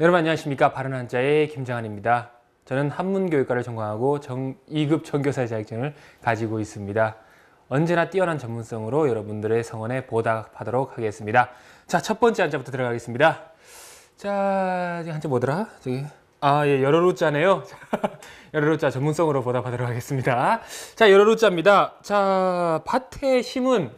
여러분 안녕하십니까. 바른 한자의 김장한입니다. 저는 한문교육과를 전공하고 2급 전교사의 자격증을 가지고 있습니다. 언제나 뛰어난 전문성으로 여러분들의 성원에 보답하도록 하겠습니다. 자, 첫 번째 한자부터 들어가겠습니다. 자, 한자 뭐더라? 예, 여러루자네요. 여러루자 전문성으로 보답하도록 하겠습니다. 자, 여러루자입니다. 자, 밭에 심은,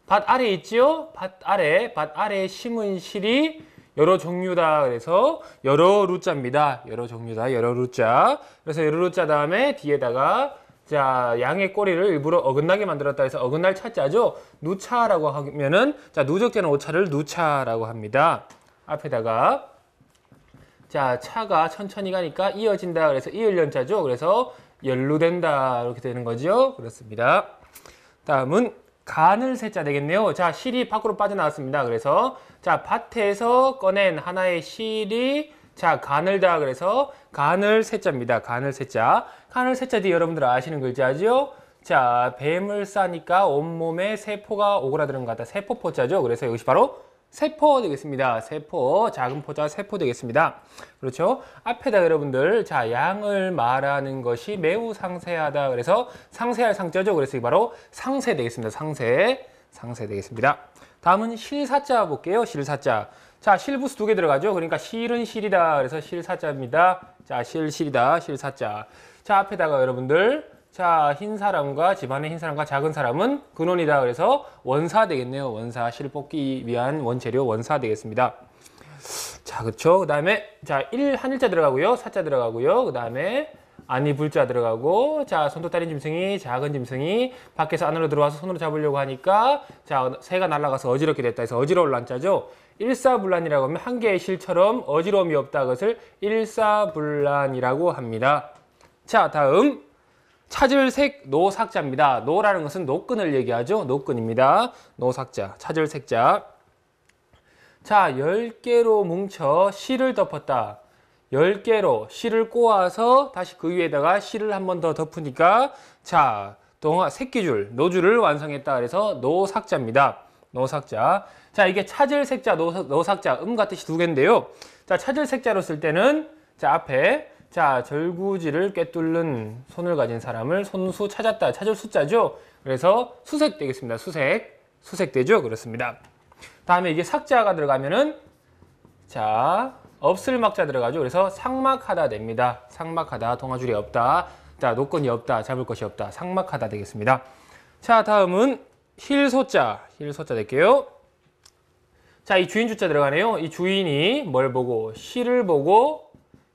밭 아래 있지요? 밭 아래에 심은 실이 여러 종류다. 그래서 여러 루자입니다. 여러 종류다. 여러 루자. 그래서 여러 루자 다음에 뒤에다가 자, 양의 꼬리를 일부러 어긋나게 만들었다 해서 어긋날 차자죠. 누차라고 하면은 자, 누적되는 오차를 누차라고 합니다. 앞에다가 자, 차가 천천히 가니까 이어진다. 그래서 이을연자죠. 그래서 연루된다. 이렇게 되는 거죠. 그렇습니다. 다음은 간을 세자 되겠네요. 자, 실이 밖으로 빠져나왔습니다. 그래서 자, 밭에서 꺼낸 하나의 실이 자, 가늘다. 그래서 간을 세자입니다. 간을 세자. 간을 세자 뒤에 여러분들 아시는 글자죠? 자, 뱀을 싸니까 온몸에 세포가 오그라드는 것 같다. 세포포자죠. 그래서 이것이 바로 세포 되겠습니다. 세포, 작은 포자 세포 되겠습니다. 그렇죠? 앞에다 여러분들 자, 양을 말하는 것이 매우 상세하다. 그래서 상세할 상자죠. 그래서 이 바로 상세 되겠습니다. 상세 되겠습니다. 다음은 실사자 볼게요. 실사자. 자, 실부스 두 개 들어가죠. 그러니까 실은 실이다. 그래서 실사자입니다. 자, 실이다. 실사자. 자, 앞에다가 여러분들 자, 흰 사람과 집안의 흰 사람과 작은 사람은 근원이다. 그래서 원사 되겠네요. 원사, 실 뽑기 위한 원재료 원사 되겠습니다. 자, 그렇죠. 그 다음에 자, 한일자 들어가고요. 사자 들어가고요. 그 다음에 아니 불자 들어가고 자, 손톱 딸린 짐승이 작은 짐승이 밖에서 안으로 들어와서 손으로 잡으려고 하니까 자, 새가 날아가서 어지럽게 됐다 해서 어지러울 란자죠. 일사불란이라고 하면 한 개의 실처럼 어지러움이 없다. 그것을 일사불란이라고 합니다. 자, 다음 찾을 색 노삭자입니다. 노라는 것은 노끈을 얘기하죠. 노끈입니다. 노삭자, 찾을 색자. 자, 10개로 뭉쳐 실을 덮었다. 10개로 실을 꼬아서 다시 그 위에다가 실을 한 번 더 덮으니까 자, 새끼줄, 노줄을 완성했다. 그래서 노삭자입니다. 노삭자. 자, 이게 찾을 색자, 노삭자, 같은 뜻이 두 개인데요. 자, 찾을 색자로 쓸 때는 자, 앞에 자, 절구지를 꿰뚫는 손을 가진 사람을 손수 찾았다. 찾을 숫자죠. 그래서 수색 되겠습니다. 수색 되죠. 그렇습니다. 다음에 이게 삭자가 들어가면은 자, 없을 막자 들어가죠. 그래서 상막하다 됩니다. 상막하다. 동아줄이 없다. 자, 노건이 없다. 잡을 것이 없다. 상막하다 되겠습니다. 자, 다음은 힐소자. 힐소자 될게요. 자, 이 주인 주자 들어가네요. 이 주인이 뭘 보고 실을 보고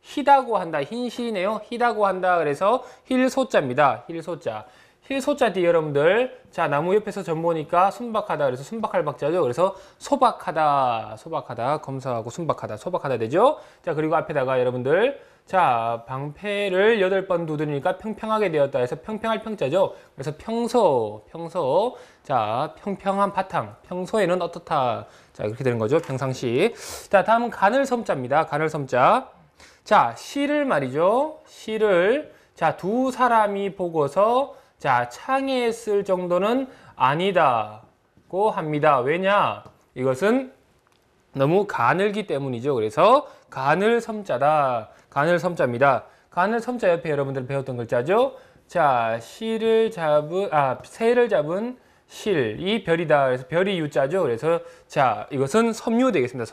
희다고 한다. 흰실이네요. 희다고 한다. 그래서 힐소자입니다. 힐소자. 힐소자 뒤에 여러분들 자, 나무 옆에서 점 보니까 순박하다. 그래서 순박할 박자죠. 그래서 소박하다. 검사하고 순박하다. 소박하다 되죠. 자, 그리고 앞에다가 여러분들 자, 방패를 8번 두드리니까 평평하게 되었다 해서 평평할 평자죠. 그래서 평소. 자, 평평한 바탕. 평소에는 어떻다. 자, 이렇게 되는 거죠. 평상시. 자, 다음은 가늘섬자입니다. 가늘섬자. 자, 실을 말이죠. 실을 자, 두 사람이 보고서 자, 창에 쓸 정도는 아니다고 합니다. 왜냐? 이것은 너무 가늘기 때문이죠. 그래서 가늘섬자다. 가늘섬자입니다. 가늘섬자 옆에 여러분들 배웠던 글자죠. 자, 새를 잡은 실이 별이다. 그래서 별이 유자죠. 그래서 자, 이것은 섬유 되겠습니다.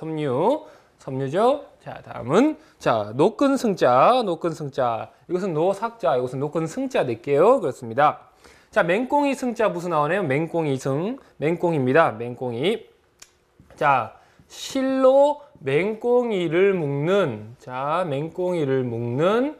섬유죠. 자, 다음은 자, 노끈승자. 이것은 노삭자, 이것은 노끈승자 될게요. 그렇습니다. 자, 맹꽁이 승자 무슨 나오네요? 맹꽁입니다. 맹꽁이. 자, 실로 맹꽁이를 묶는 자, 맹꽁이를 묶는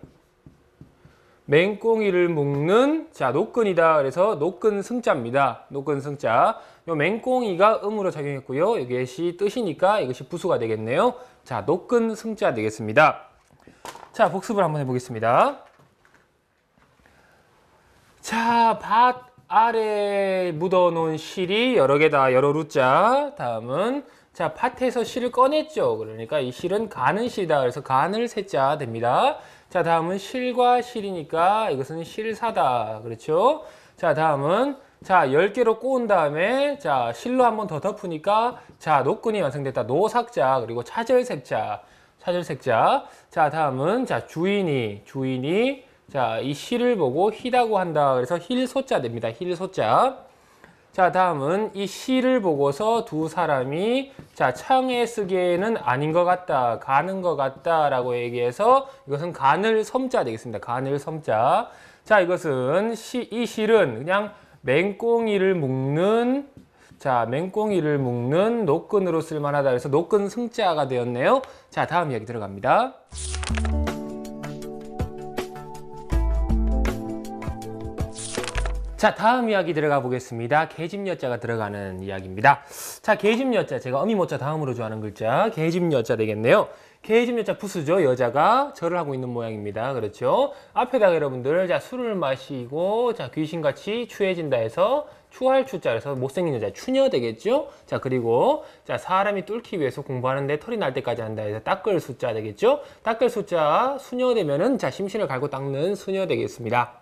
자, 노끈이다. 그래서 노끈승자입니다. 노끈승자. 요 맹꽁이가 음으로 작용했고요. 이것이 뜻이니까 이것이 부수가 되겠네요. 자, 노끈승자 되겠습니다. 자, 복습을 한번 해보겠습니다. 자, 밭 아래 묻어놓은 실이 여러 개다. 여러 루자. 다음은 자, 밭에서 실을 꺼냈죠. 그러니까 이 실은 가는 실이다. 그래서 간을 세자 됩니다. 자, 다음은 실과 실이니까 이것은 실사다. 그렇죠? 자, 다음은 자, 10개로 꼬은 다음에 자, 실로 한 번 더 덮으니까 자, 노끈이 완성됐다. 노삭자. 그리고 차절색자. 찾을 색자. 자, 다음은 자, 주인이 자, 이 시를 보고 희다고 한다. 그래서 힐소자 됩니다. 힐소자. 자, 다음은 이 시를 보고서 두 사람이 자, 창에 쓰기에는 아닌 것 같다, 가는 것 같다 라고 얘기해서 이것은 간을 섬자 되겠습니다. 간을 섬자. 자, 이것은 이 실은 그냥 맹꽁이를 묶는 자, 맹꽁이를 묶는 노끈으로 쓸만하다. 그래서 노끈 승자가 되었네요. 자, 다음 이야기 들어갑니다. 자, 다음 이야기 들어가 보겠습니다. 계집여자가 들어가는 이야기입니다. 자, 계집여자, 제가 어미모자 다음으로 좋아하는 글자 계집여자 되겠네요. 계집여자 부수죠. 여자가 절을 하고 있는 모양입니다. 그렇죠? 앞에다가 여러분들 자, 술을 마시고 자, 귀신같이 추해진다 해서 추할 추자 그래서 못생긴 여자 추녀 되겠죠? 자, 그리고 자, 사람이 뚫기 위해서 공부하는데 털이 날 때까지 한다 해서 닦을 수자 되겠죠? 닦을 수자 수녀 되면은 자, 심신을 갈고 닦는 수녀 되겠습니다.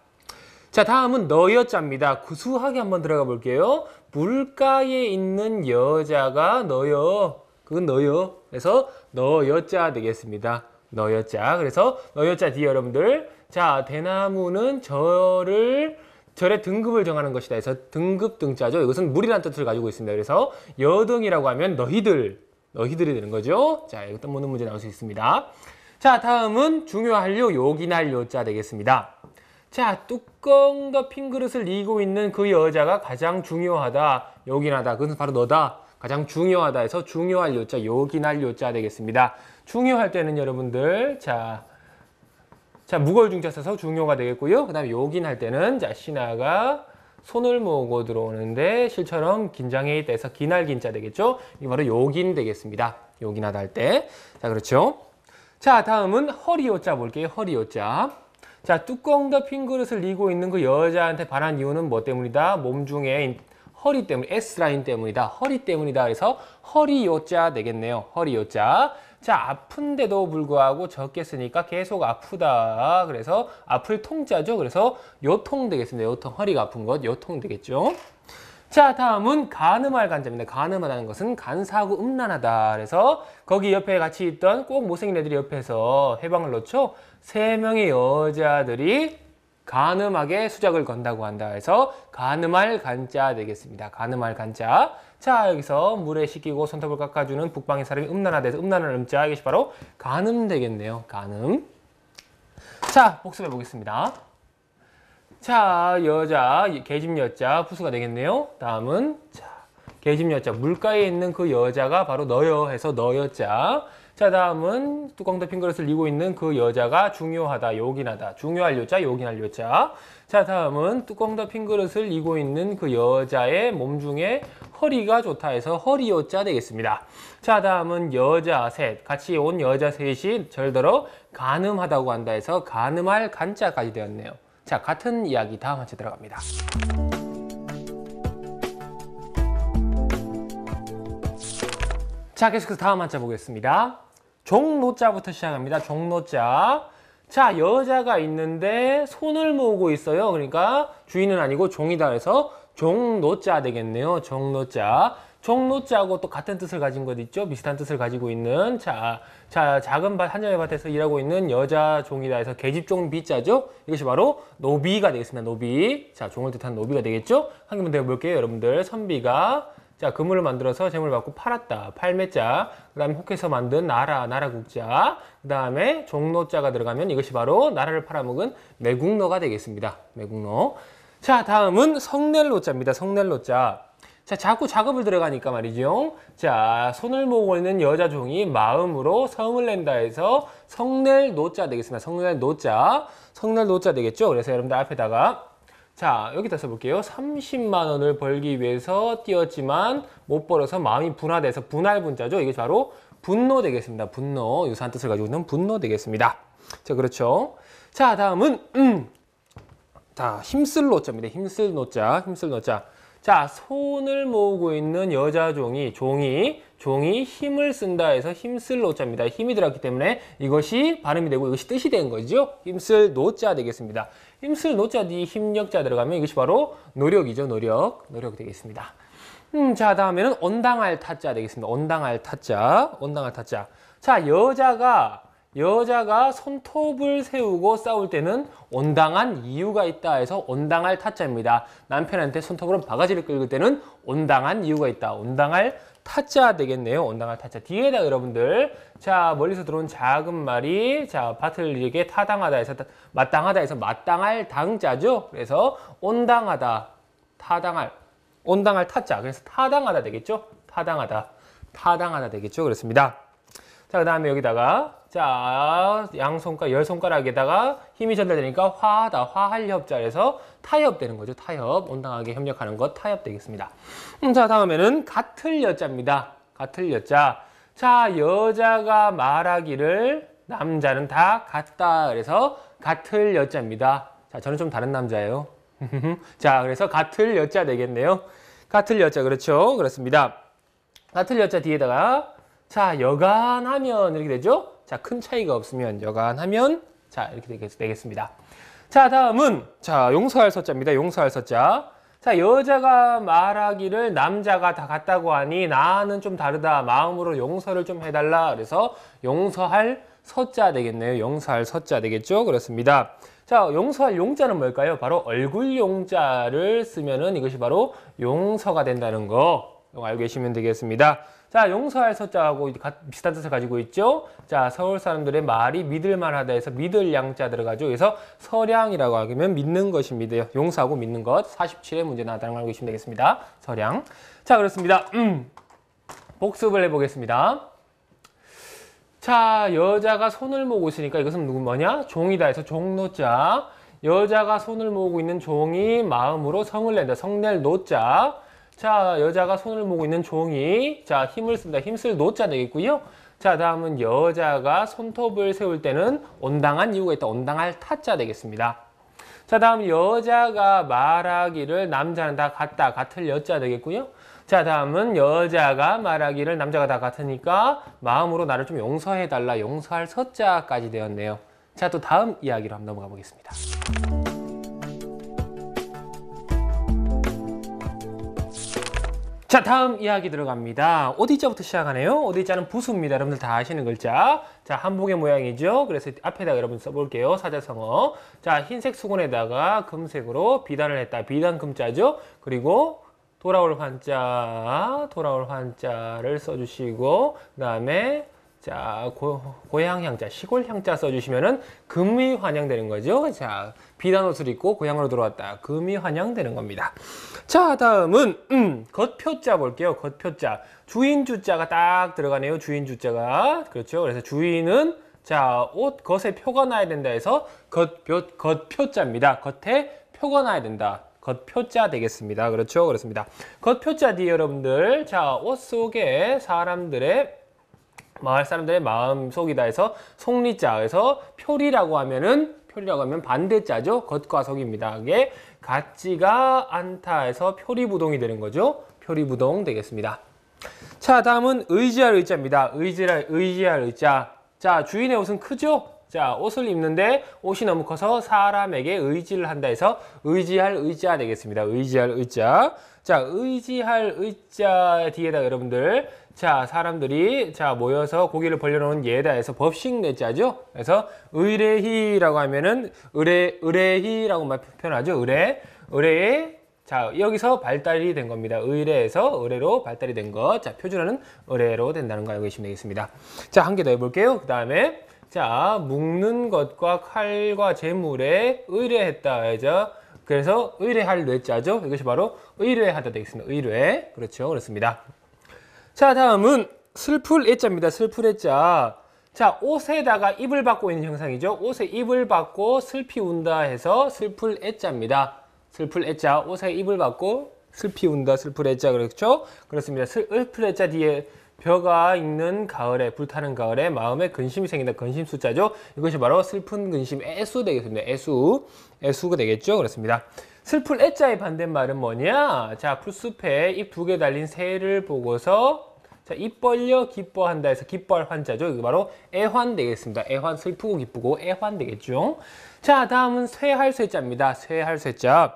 자, 다음은 너여자입니다. 구수하게 한번 들어가 볼게요. 물가에 있는 여자가 너여. 그건 너여. 그래서 너여자 되겠습니다. 너여자. 그래서 너여자 뒤에 여러분들 자, 대나무는 절의 등급을 정하는 것이다 해서 등급 등자죠. 이것은 물이라는 뜻을 가지고 있습니다. 그래서 여등이라고 하면 너희들이 되는 거죠. 자, 이것도 모든 문제 나올 수 있습니다. 자, 다음은 중요할 요긴할 요자 되겠습니다. 자, 뚜껑 덮인 그릇을 이고 있는 그 여자가 가장 중요하다, 요긴하다. 그것은 바로 너다. 가장 중요하다 해서 중요할 요자, 요긴할 요자 되겠습니다. 중요할 때는 여러분들 자, 무거울 중자 써서 중요가 되겠고요. 그 다음에 요긴할 때는 자, 신하가 손을 모으고 들어오는데 실처럼 긴장해 있다 해서 기날 긴자 되겠죠. 이게 바로 요긴 되겠습니다. 요긴하다 할 때. 자, 그렇죠. 자, 다음은 허리 요자 볼게요. 허리 요자. 자, 뚜껑 덮인 그릇을 이고 있는 그 여자한테 반한 이유는 뭐 때문이다? 몸 중에 허리 때문, S라인 때문이다. 허리 때문이다. 그래서 허리 요자 되겠네요. 허리 요자. 자, 아픈데도 불구하고 적게 쓰니까 계속 아프다. 그래서 아플 통자죠. 그래서 요통 되겠습니다. 요통, 허리가 아픈 것, 요통 되겠죠. 자, 다음은 가늠할 간자입니다. 가늠하다는 것은 간사하고 음란하다. 그래서 거기 옆에 같이 있던 꼭 못생긴 애들이 옆에서 해방을 넣죠. 3명의 여자들이 가늠하게 수작을 건다고 한다. 해서 가늠할 간자 되겠습니다. 가늠할 간자. 자, 여기서 물에 씻기고 손톱을 깎아주는 북방의 사람이 음란하다 해서 음란한 음자. 이것이 바로 가늠 되겠네요. 가늠. 자, 복습해 보겠습니다. 자, 여자, 계집여자, 부수가 되겠네요. 다음은 자, 계집여자, 물가에 있는 그 여자가 바로 너여 해서 너여자. 자, 다음은 뚜껑 덮인 그릇을 이고 있는 그 여자가 중요하다, 요긴하다. 중요할 요자, 요긴할 요자. 자, 다음은 뚜껑 덮인 그릇을 이고 있는 그 여자의 몸 중에 허리가 좋다 해서 허리 요자 되겠습니다. 자, 다음은 여자 셋, 같이 온 여자 셋이 절더러 가늠하다고 한다 해서 가늠할 간자까지 되었네요. 자, 같은 이야기 다음 한째 들어갑니다. 자, 계속해서 다음 한자 보겠습니다. 종노자부터 시작합니다. 종노자. 자, 여자가 있는데 손을 모으고 있어요. 그러니까 주인은 아니고 종이다 해서 종노자 되겠네요. 종노자. 종노자하고 또 같은 뜻을 가진 것 있죠. 비슷한 뜻을 가지고 있는 자, 작은 밭, 한 점의 밭에서 일하고 있는 여자 종이다 해서 계집종 비자죠. 이것이 바로 노비가 되겠습니다. 노비. 자, 종을 뜻하는 노비가 되겠죠. 한 개만 더 해볼게요. 여러분들. 선비가 자, 그물을 만들어서 재물을 받고 팔았다. 팔매자. 그 다음에 혹해서 만든 나라국자. 그 다음에 종노자가 들어가면 이것이 바로 나라를 팔아먹은 매국노가 되겠습니다. 매국노. 자, 다음은 성낼노자입니다. 성낼노자. 자, 자꾸 작업을 들어가니까 말이죠. 자, 손을 모으고 있는 여자 종이 마음으로 성을 낸다 해서 성낼 노자 되겠습니다. 성낼 노자. 성낼 노자 되겠죠. 그래서 여러분들 앞에다가 자, 여기다 써볼게요. 30만 원을 벌기 위해서 뛰었지만 못 벌어서 마음이 분화돼서 분할 분자죠. 이게 바로 분노 되겠습니다. 분노. 유사한 뜻을 가지고 있는 분노 되겠습니다. 자, 그렇죠. 자, 다음은 자, 힘쓸 노자입니다. 힘쓸 노자. 힘쓸 노자. 자, 손을 모으고 있는 여자 종이 힘을 쓴다 해서 힘쓸 노자입니다. 힘이 들어갔기 때문에 이것이 발음이 되고 이것이 뜻이 된 거죠. 힘쓸 노자 되겠습니다. 힘쓸 노자 뒤 힘력자 들어가면 이것이 바로 노력이죠. 노력 되겠습니다. 자, 다음에는 온당할 타자 되겠습니다. 온당할 타자. 온당할 타자. 자, 여자가 여자가 손톱을 세우고 싸울 때는 온당한 이유가 있다 해서 온당할 타자입니다. 남편한테 손톱으로 바가지를 긁을 때는 온당한 이유가 있다. 온당할 타자 되겠네요. 온당할 타자. 뒤에다 여러분들, 자, 멀리서 들어온 작은 말이, 자, 밭을 이렇게 타당하다 해서, 마땅하다 해서 마땅할 당자죠. 그래서 온당하다, 타당할, 온당할 타자. 그래서 타당하다 되겠죠. 타당하다. 타당하다 되겠죠. 그렇습니다. 자, 그 다음에 여기다가, 자, 열 손가락에다가 힘이 전달되니까 화하다, 화할 협자. 그래서 타협 되는 거죠. 타협. 온당하게 협력하는 것, 타협 되겠습니다. 자, 다음에는 같을 여자입니다. 같을 여자. 자, 여자가 말하기를 남자는 다 같다. 그래서 같을 여자입니다. 자, 저는 좀 다른 남자예요. 자, 그래서 같을 여자 되겠네요. 같을 여자. 그렇죠. 그렇습니다. 같을 여자 뒤에다가, 자, 여간하면 이렇게 되죠? 자, 큰 차이가 없으면 여간하면, 자, 이렇게 되겠습니다. 자, 다음은, 자, 용서할 서자입니다. 용서할 서자. 자, 여자가 말하기를 남자가 다 같다고 하니 나는 좀 다르다. 마음으로 용서를 좀 해달라. 그래서 용서할 서자 되겠네요. 용서할 서자 되겠죠? 그렇습니다. 자, 용서할 용자는 뭘까요? 바로 얼굴 용자를 쓰면은 이것이 바로 용서가 된다는 거 알고 계시면 되겠습니다. 자, 용서할 서자하고 비슷한 뜻을 가지고 있죠. 자, 서울 사람들의 말이 믿을만하다 해서 믿을 양자 들어가죠. 그래서 서량이라고 하면 믿는 것입니다. 용서하고 믿는 것. 47의 문제 나왔다는 걸 알고 계시면 되겠습니다. 서량. 자, 그렇습니다. 복습을 해보겠습니다. 자, 여자가 손을 모으고 있으니까 이것은 뭐냐? 종이다 해서 종노자. 여자가 손을 모으고 있는 종이 마음으로 성을 낸다. 성낼 노자. 자, 여자가 손을 모으고 있는 종이, 자, 힘을 씁니다. 힘쓸 노자 되겠고요. 자, 다음은 여자가 손톱을 세울 때는 온당한 이유가 있다. 온당할 타자 되겠습니다. 자, 다음 여자가 말하기를 남자는 다 같다. 같을 여자 되겠고요. 자, 다음은 여자가 말하기를 남자가 다 같으니까 마음으로 나를 좀 용서해달라. 용서할 서자까지 되었네요. 자, 또 다음 이야기로 한번 넘어가 보겠습니다. 자, 다음 이야기 들어갑니다. 오디자부터 시작하네요. 오디자는 부수입니다. 여러분들 다 아시는 글자. 자, 한복의 모양이죠. 그래서 앞에다가 여러분 써볼게요. 사자성어. 자, 흰색 수건에다가 금색으로 비단을 했다. 비단 금자죠. 그리고 돌아올 환자를 써주시고, 그 다음에 자, 고향 향자, 시골 향자 써주시면은 금이 환영되는 거죠. 자, 비단 옷을 입고 고향으로 돌아왔다. 금이 환영되는 겁니다. 자, 다음은 겉표자 볼게요. 겉표자. 주인 주자가 딱 들어가네요. 주인 주자가. 그렇죠. 그래서 주인은 자, 옷 겉에 표가 나야 된다 해서 겉표자입니다. 겉에 표가 나야 된다. 겉표자 되겠습니다. 그렇죠. 그렇습니다. 겉표자 뒤에 여러분들, 자, 옷 속에 마을 사람들의 마음 속이다 해서 속리자. 그래서 표리라고 하면 반대자죠. 겉과 속입니다. 이게 같지가 않다 해서 표리부동이 되는 거죠. 표리부동 되겠습니다. 자, 다음은 의지할 의자입니다. 의지할 의자. 자, 주인의 옷은 크죠? 자, 옷을 입는데 옷이 너무 커서 사람에게 의지를 한다 해서 의지할 의자 되겠습니다. 의지할 의자. 자, 의지할 의자 뒤에다 여러분들, 자, 사람들이 자 모여서 고개를 벌려놓은 예다 해서 법식 내자죠. 그래서 의례희라고 하면은 의례희라고 표현하죠. 의례에 자, 여기서 발달이 된 겁니다. 의례에서 의례로 발달이 된 것. 자, 표준어는 의례로 된다는 거 알고 계시면 되겠습니다. 자, 한 개 더 해볼게요. 그 다음에 자, 묶는 것과 칼과 재물에 의뢰했다 해서 그래서 의뢰할 뇌자죠. 이것이 바로 의뢰하다 되겠습니다. 의뢰. 그렇죠. 그렇습니다. 자, 다음은 슬플 애자입니다. 슬플 애자. 자, 옷에다가 입을 받고 있는 형상이죠. 옷에 입을 받고 슬피 운다 해서 슬플 애자입니다. 슬플 애자. 옷에 입을 받고 슬피 운다. 슬플 애자. 그렇죠? 그렇습니다. 슬플 애자 뒤에 벼가 있는 가을에, 불타는 가을에 마음에 근심이 생긴다. 근심 숫자죠. 이것이 바로 슬픈 근심, 애수 되겠습니다. 애수가 되겠죠. 그렇습니다. 슬플 애자의 반대말은 뭐냐? 자, 풀숲에 입 두 개 달린 새를 보고서 자, 입 벌려 기뻐한다 해서 기뻐할 환자죠. 이거 바로 애환 되겠습니다. 애환, 슬프고 기쁘고 애환 되겠죠. 자, 다음은 쇠할 쇠자입니다. 쇠할 쇠자.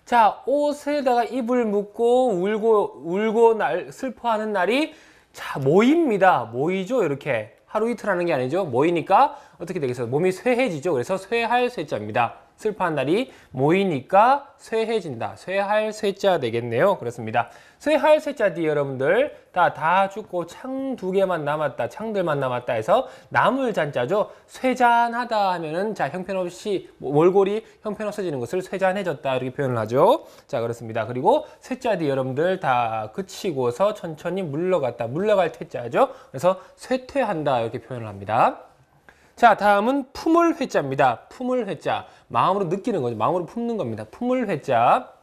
자, 옷에다가 입을 묶고 울고 슬퍼하는 날이 자, 모입니다. 모이죠. 이렇게. 하루 이틀 하는 게 아니죠. 모이니까 어떻게 되겠어요? 몸이 쇠해지죠. 그래서 쇠할 쇠자입니다. 슬퍼한 날이 모이니까 쇠해진다. 쇠할 쇠자 되겠네요. 그렇습니다. 쇠할 쇠자 뒤에 여러분들 다 죽고 창 두 개만 남았다. 창들만 남았다 해서 나물 잔자죠. 쇠잔하다 하면은 자 형편없이 몰골이 형편없어지는 것을 쇠잔해졌다 이렇게 표현을 하죠. 자 그렇습니다. 그리고 쇠자 뒤에 여러분들 다 그치고서 천천히 물러갔다. 물러갈 퇴자죠. 그래서 쇠퇴한다 이렇게 표현을 합니다. 자, 다음은 품을 회자입니다. 품을 회자. 마음으로 느끼는 거죠. 마음으로 품는 겁니다. 품을 회자.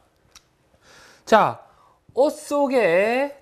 자, 옷 속에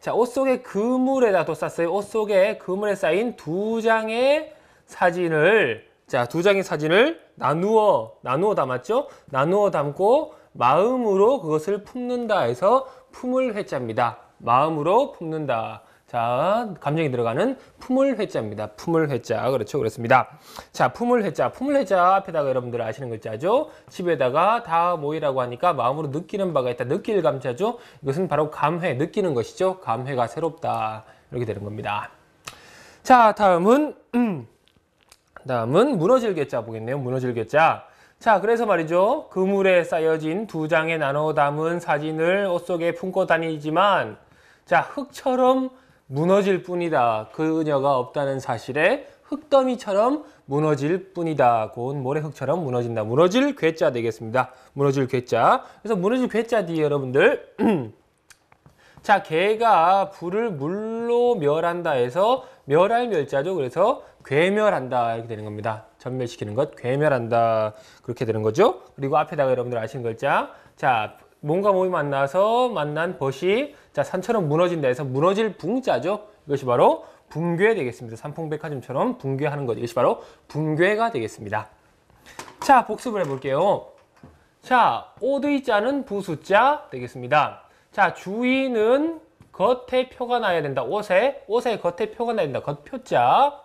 그물에다 뒀었어요. 옷 속에 그물에 쌓인 두 장의 사진을, 자, 두 장의 사진을 나누어 담았죠? 나누어 담고 마음으로 그것을 품는다 해서 품을 회자입니다. 마음으로 품는다. 자, 감정이 들어가는 품을 회자입니다. 품을 회자. 그렇죠. 그렇습니다. 자, 품을 회자. 품을 회자 앞에다가 여러분들 아시는 글자죠. 집에다가 다 모이라고 하니까 마음으로 느끼는 바가 있다. 느낄 감자죠. 이것은 바로 감회, 느끼는 것이죠. 감회가 새롭다. 이렇게 되는 겁니다. 자, 다음은 무너질 괴자 보겠네요. 무너질 괴자. 자, 그래서 말이죠. 그물에 쌓여진 두 장에 나눠 담은 사진을 옷 속에 품고 다니지만 자, 흙처럼 무너질 뿐이다. 그녀가 없다는 사실에 흙더미처럼 무너질 뿐이다. 곧 모래흙처럼 무너진다. 무너질 괴자 되겠습니다. 무너질 괴자. 그래서 무너질 괴자 뒤에 여러분들 자, 개가 불을 물로 멸한다 해서 멸할 멸자죠. 그래서 괴멸한다 이렇게 되는 겁니다. 전멸시키는 것, 괴멸한다 그렇게 되는 거죠. 그리고 앞에다가 여러분들 아시는 글자 자, 몸과 몸이 만나서 만난 벗이 자 산처럼 무너진다 해서 무너질 붕자죠. 이것이 바로 붕괴 되겠습니다. 삼풍백화점처럼 붕괴하는 것. 이것이 바로 붕괴가 되겠습니다. 자, 복습을 해볼게요. 자, 오드의 자는 부수자 되겠습니다. 자, 주인은 겉에 표가 나야 된다. 옷에 겉에 표가 나야 된다. 겉표자.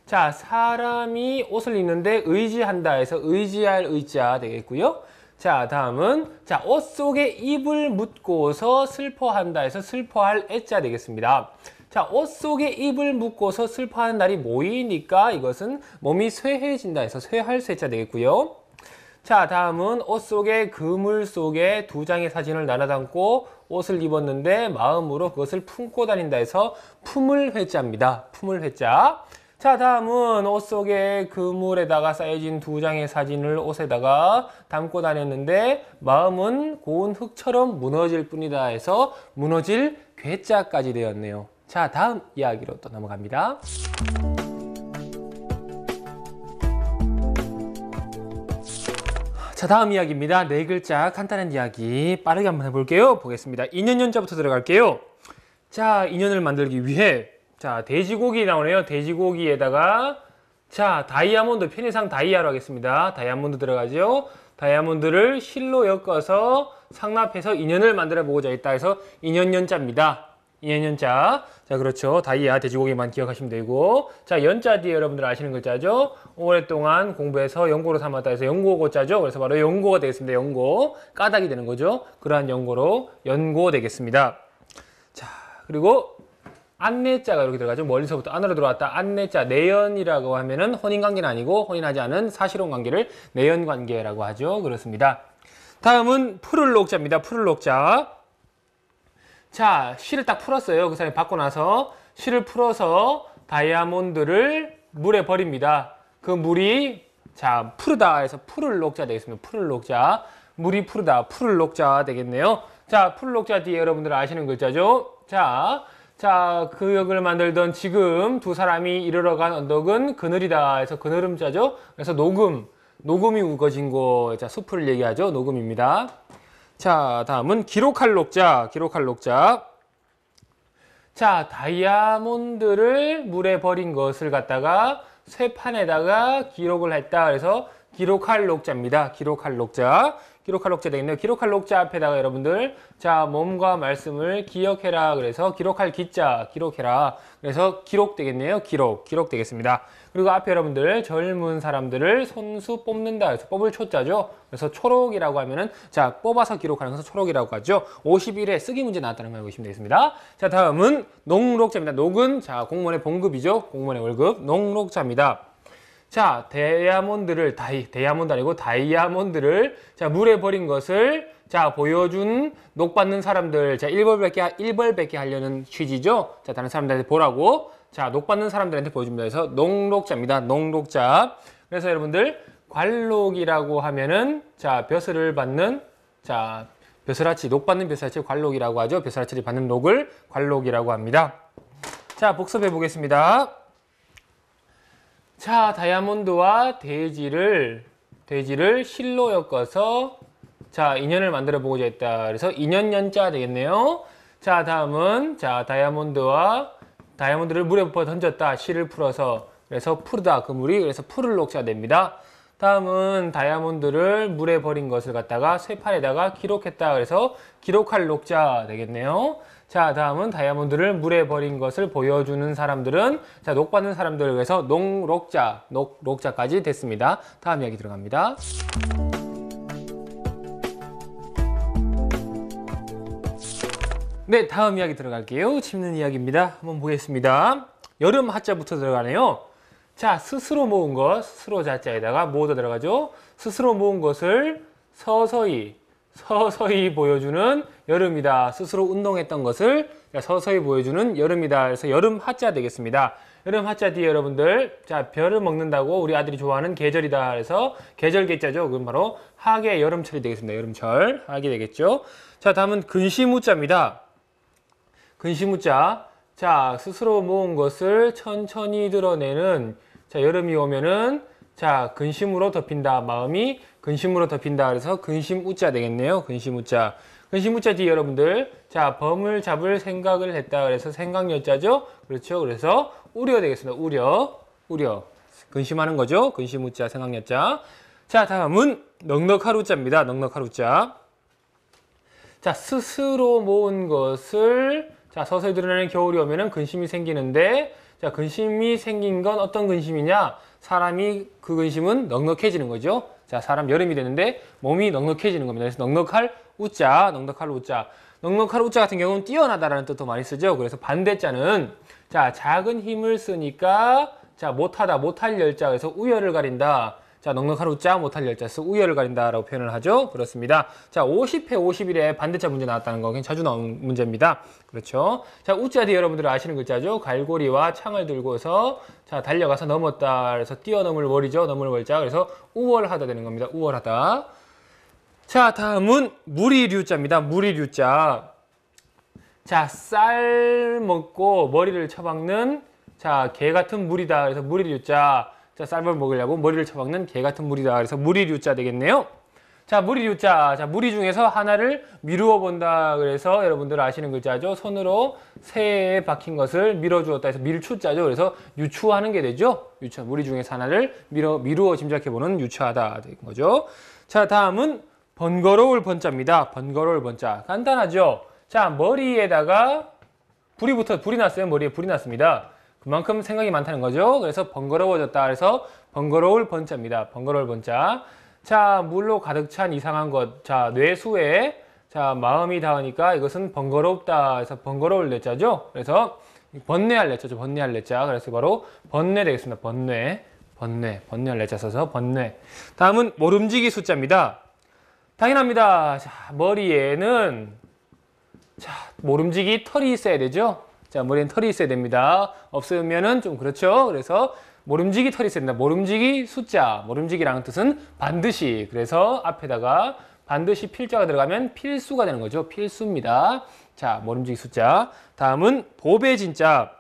자, 사람이 옷을 입는데 의지한다 해서 의지할 의자 되겠고요. 자, 다음은 자, 옷 속에 입을 묻고서 슬퍼한다 해서 슬퍼할 애자 되겠습니다. 자, 옷 속에 입을 묻고서 슬퍼하는 날이 모이니까 이것은 몸이 쇠해진다 해서 쇠할 쇠자 되겠고요. 자, 다음은 옷 속에 그물 속에 두 장의 사진을 나눠 담고 옷을 입었는데 마음으로 그것을 품고 다닌다 해서 품을 회자입니다. 품을 회자. 자, 다음은 옷 속에 그물에다가 쌓여진 두 장의 사진을 옷에다가 담고 다녔는데 마음은 고운 흙처럼 무너질 뿐이다 해서 무너질 괴자까지 되었네요. 자, 다음 이야기로 또 넘어갑니다. 자, 다음 이야기입니다. 네 글자 간단한 이야기 빠르게 한번 해볼게요. 보겠습니다. 인연연자부터 들어갈게요. 자, 인연을 만들기 위해 자, 돼지고기 나오네요. 돼지고기에다가 자, 다이아몬드, 편의상 다이아로 하겠습니다. 다이아몬드 들어가죠. 다이아몬드를 실로 엮어서 상납해서 인연을 만들어 보고자 했다 해서 인연연자입니다. 인연연자. 자, 그렇죠. 다이아, 돼지고기만 기억하시면 되고. 자, 연자 뒤에 여러분들 아시는 글자죠. 오랫동안 공부해서 연고로 삼았다 해서 연고고자죠. 그래서 바로 연고가 되겠습니다. 연고. 까닭이 되는 거죠. 그러한 연고로 연고 되겠습니다. 자, 그리고 안내자가 이렇게 들어가죠. 멀리서부터 안으로 들어왔다. 안내자, 내연이라고 하면은 혼인관계는 아니고 혼인하지 않은 사실혼관계를 내연관계라고 하죠. 그렇습니다. 다음은 풀을 녹자입니다. 풀을 녹자. 자, 실을 딱 풀었어요. 그 사람이 받고 나서 실을 풀어서 다이아몬드를 물에 버립니다. 그 물이 자, 푸르다 해서 풀을 녹자 되겠습니다. 풀을 녹자. 물이 푸르다. 풀을 녹자 되겠네요. 자, 풀을 녹자 뒤에 여러분들 아시는 글자죠. 자, 그 역을 만들던 지금 두 사람이 이르러 간 언덕은 그늘이다 해서 그늘음자죠. 그래서 녹음이 우거진 곳. 자, 숲을 얘기하죠. 녹음입니다. 자, 다음은 기록할 녹자. 기록할 녹자. 자, 다이아몬드를 물에 버린 것을 갖다가 쇠판에다가 기록을 했다. 그래서 기록할 녹자입니다. 기록할 녹자. 기록할 녹자 되겠네요. 기록할 녹자 앞에다가 여러분들 자 몸과 말씀을 기억해라. 그래서 기록할 기자 기록해라. 그래서 기록 되겠네요. 기록 되겠습니다. 그리고 앞에 여러분들 젊은 사람들을 손수 뽑는다. 그래서 뽑을 초자죠. 그래서 초록이라고 하면은 자 뽑아서 기록하는 것을 초록이라고 하죠. 51회 쓰기 문제 나왔다는 걸 알고 계시면 되겠습니다. 자 다음은 농록자입니다. 녹은 자 공무원의 봉급이죠. 공무원의 월급 농록자입니다. 자 다이아몬드 아니고 다이아몬드를 자 물에 버린 것을 자 보여준 녹받는 사람들 자 1벌 뱉게 하려는 취지죠. 자 다른 사람들한테 보라고 자 녹받는 사람들한테 보여줍니다. 그래서 농록자입니다. 농록자. 그래서 여러분들 관록이라고 하면은 자 벼슬을 받는 자 벼슬아치 녹받는 벼슬아치 관록이라고 하죠. 벼슬아치를 받는 녹을 관록이라고 합니다. 자 복습해 보겠습니다. 자 다이아몬드와 돼지를 실로 엮어서 자 인연을 만들어 보고자 했다. 그래서 인연연자 되겠네요. 자 다음은 자 다이아몬드를 물에 부어 던졌다. 실을 풀어서 그래서 푸르다 그 물이 그래서 푸를 녹자 됩니다. 다음은 다이아몬드를 물에 버린 것을 갖다가 쇠판에다가 기록했다. 그래서 기록할 녹자 되겠네요. 자 다음은 다이아몬드를 물에 버린 것을 보여주는 사람들은 자 녹받는 사람들을 위해서 녹록자까지 됐습니다. 다음 이야기 들어갑니다. 네 다음 이야기 들어갈게요. 짚는 이야기입니다. 한번 보겠습니다. 여름 하자부터 들어가네요. 자 스스로 모은 것 스스로 자자에다가 모두 들어가죠. 스스로 모은 것을 서서히 보여주는 여름이다. 스스로 운동했던 것을 서서히 보여주는 여름이다. 그래서 여름 하자 되겠습니다. 여름 하자 뒤에 여러분들 자 별을 먹는다고 우리 아들이 좋아하는 계절이다. 그래서 계절 계자죠. 그럼 바로 하계 여름철이 되겠습니다. 여름철 하계 되겠죠. 자 다음은 근시무자입니다. 근시무자 자 스스로 모은 것을 천천히 드러내는 자 여름이 오면은 자 근심으로 덮인다. 마음이 근심으로 덮인다. 그래서 근심우자 되겠네요. 근심우자. 근심우자 뒤에 여러분들 자 범을 잡을 생각을 했다. 그래서 생각여자죠. 그렇죠. 그래서 우려 되겠습니다. 우려. 근심하는 거죠. 근심우자 생각여자. 자 다음은 넉넉하루자입니다. 넉넉하루자. 자 스스로 모은 것을 자 서서히 드러내는 겨울이 오면은 근심이 생기는데 자 근심이 생긴 건 어떤 근심이냐? 사람이 그 근심은 넉넉해지는 거죠. 자 사람 여름이 되는데 몸이 넉넉해지는 겁니다. 그래서 넉넉할 우자. 넉넉할 우자 같은 경우는 뛰어나다라는 뜻도 많이 쓰죠. 그래서 반대자는 자 작은 힘을 쓰니까 자 못할 열자. 그래서 우열을 가린다. 자 넉넉할 우자 못할 열자에서 우열을 가린다라고 표현을 하죠. 그렇습니다. 자 50회 51회 반대자 문제 나왔다는 거 굉장히 자주 나오는 문제입니다. 그렇죠. 자 우자 뒤에 여러분들 아시는 글자죠. 갈고리와 창을 들고서 자 달려가서 넘었다. 그래서 뛰어넘을 월이죠. 넘을 월자. 그래서 우월하다 되는 겁니다. 우월하다. 자 다음은 무리류자입니다. 무리류자. 자 쌀 먹고 머리를 처박는 자 개 같은 무리다. 그래서 무리류자. 자, 쌀밥 먹으려고 머리를 처박는 개 같은 무리다. 그래서 무리류자 되겠네요. 자, 무리류자. 자, 무리 중에서 하나를 미루어 본다. 그래서 여러분들 아시는 글자죠. 손으로 새에 박힌 것을 밀어주었다 해서 밀추자죠. 그래서 유추하는 게 되죠. 유추. 무리 중에서 하나를 미루어 짐작해보는 유추하다 된 거죠. 자, 다음은 번거로울 번자입니다. 번거로울 번자. 간단하죠. 자, 머리에다가 불이 났어요. 머리에 불이 났습니다. 그만큼 생각이 많다는 거죠. 그래서 번거로워졌다. 그래서 번거로울 번자입니다. 번거로울 번자. 자, 물로 가득 찬 이상한 것. 자, 뇌수에 자, 마음이 닿으니까 이것은 번거롭다. 그래서 번거로울 뇌자죠. 그래서 번뇌할 뇌자죠. 번뇌할 뇌자. 그래서 바로 번뇌 되겠습니다. 번뇌할 뇌자 써서 번뇌. 다음은 모름지기 숫자입니다. 당연합니다. 자, 머리에는 자, 모름지기 털이 있어야 되죠. 자, 머리엔 털이 있어야 됩니다. 없으면은 좀 그렇죠. 그래서 모름지기 털이 있어야 된다. 모름지기 숫자. 모름지기라는 뜻은 반드시. 그래서 앞에다가 반드시 필자가 들어가면 필수가 되는 거죠. 필수입니다. 자, 모름지기 숫자. 다음은 보배진자.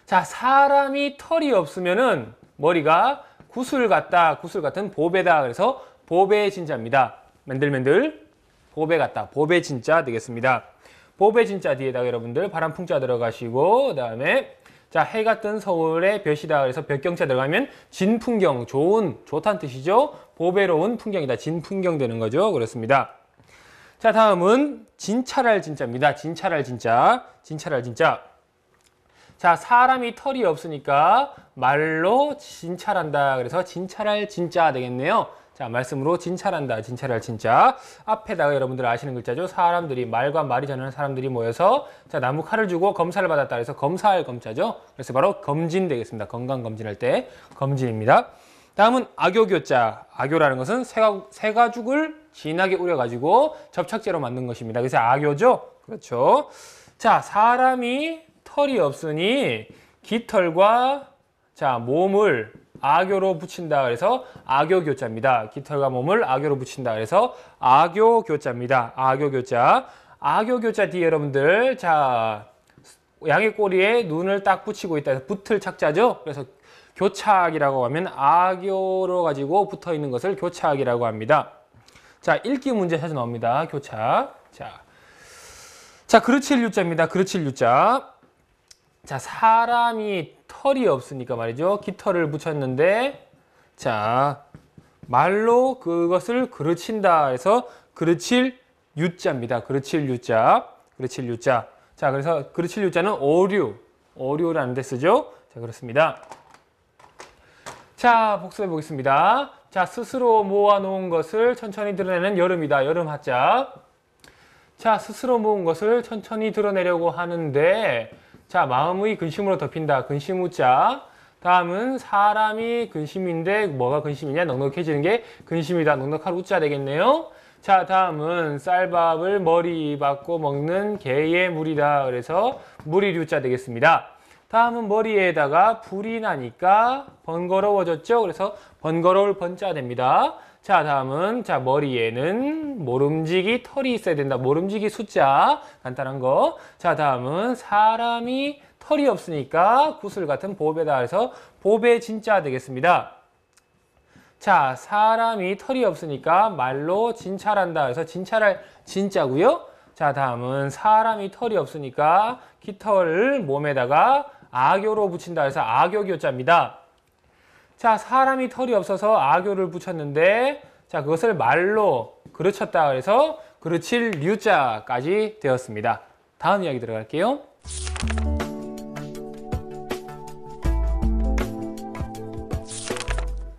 자, 사람이 털이 없으면은 머리가 구슬 같은 보배다. 그래서 보배진자입니다. 맨들맨들 보배 같다. 보배진자 되겠습니다. 보배 진자 뒤에다가 여러분들 바람풍자 들어가시고 그다음에 자, 해가 뜬 서울의 볕이다. 그래서 볕경자 들어가면 진풍경, 좋다는 뜻이죠. 보배로운 풍경이다. 진풍경 되는 거죠. 그렇습니다. 자, 다음은 진찰할 진짜입니다. 진찰할 진짜. 진찰할 진짜. 자, 사람이 털이 없으니까 말로 진찰한다. 그래서 진찰할 진짜 되겠네요. 자, 말씀으로 진찰한다. 진찰할 진짜. 앞에다가 여러분들 아시는 글자죠. 사람들이, 말과 말이 전하는 사람들이 모여서 자, 나무 칼을 주고 검사를 받았다. 그래서 검사할 검자죠. 그래서 바로 검진 되겠습니다. 건강검진할 때 검진입니다. 다음은 악교교자. 악교라는 것은 새가죽을 진하게 우려가지고 접착제로 만든 것입니다. 그래서 악교죠. 그렇죠. 자, 사람이 털이 없으니 깃털과 자, 몸을 악교로 붙인다. 그래서 악교교자입니다. 깃털과 몸을 악교로 붙인다. 그래서 악교교자입니다. 악교교자. 악교교자 뒤에 여러분들 자, 양의 꼬리에 눈을 딱 붙이고 있다 해서 붙을 착자죠. 그래서 교착이라고 하면 악교로 가지고 붙어 있는 것을 교착이라고 합니다. 자, 읽기 문제 자주 나옵니다. 교착. 자, 그르칠 유자입니다. 그르칠 유자. 자, 사람이 털이 없으니까 말이죠. 깃털을 붙였는데 자, 말로 그것을 그르친다 해서 그르칠 유자입니다. 그르칠 유자. 그르칠 유자. 자, 그래서 그르칠 유자는 오류라는 데 쓰죠. 자, 그렇습니다. 자, 복습해 보겠습니다. 자, 스스로 모아놓은 것을 천천히 드러내는 여름이다. 여름 하자. 자, 스스로 모은 것을 천천히 드러내려고 하는데 자, 마음의 근심으로 덮인다. 근심 우자. 다음은 사람이 근심인데 뭐가 근심이냐? 넉넉해지는 게 근심이다. 넉넉할 우자 되겠네요. 자, 다음은 쌀밥을 머리 받고 먹는 개의 물이다. 그래서 물이 유자 되겠습니다. 다음은 머리에다가 불이 나니까 번거로워졌죠. 그래서 번거로울 번자 됩니다. 자, 다음은 자, 머리에는 모름지기 털이 있어야 된다. 모름지기 숫자 간단한 거. 자, 다음은 사람이 털이 없으니까 구슬 같은 보배다. 그래서 보배 진짜 되겠습니다. 자, 사람이 털이 없으니까 말로 진찰한다. 그래서 진찰할 진짜고요. 자, 다음은 사람이 털이 없으니까 깃털을 몸에다가 악교로 붙인다. 그래서 악교교자입니다. 자, 사람이 털이 없어서 악교를 붙였는데 자, 그것을 말로 그르쳤다. 그래서 그르칠 유자까지 되었습니다. 다음 이야기 들어갈게요.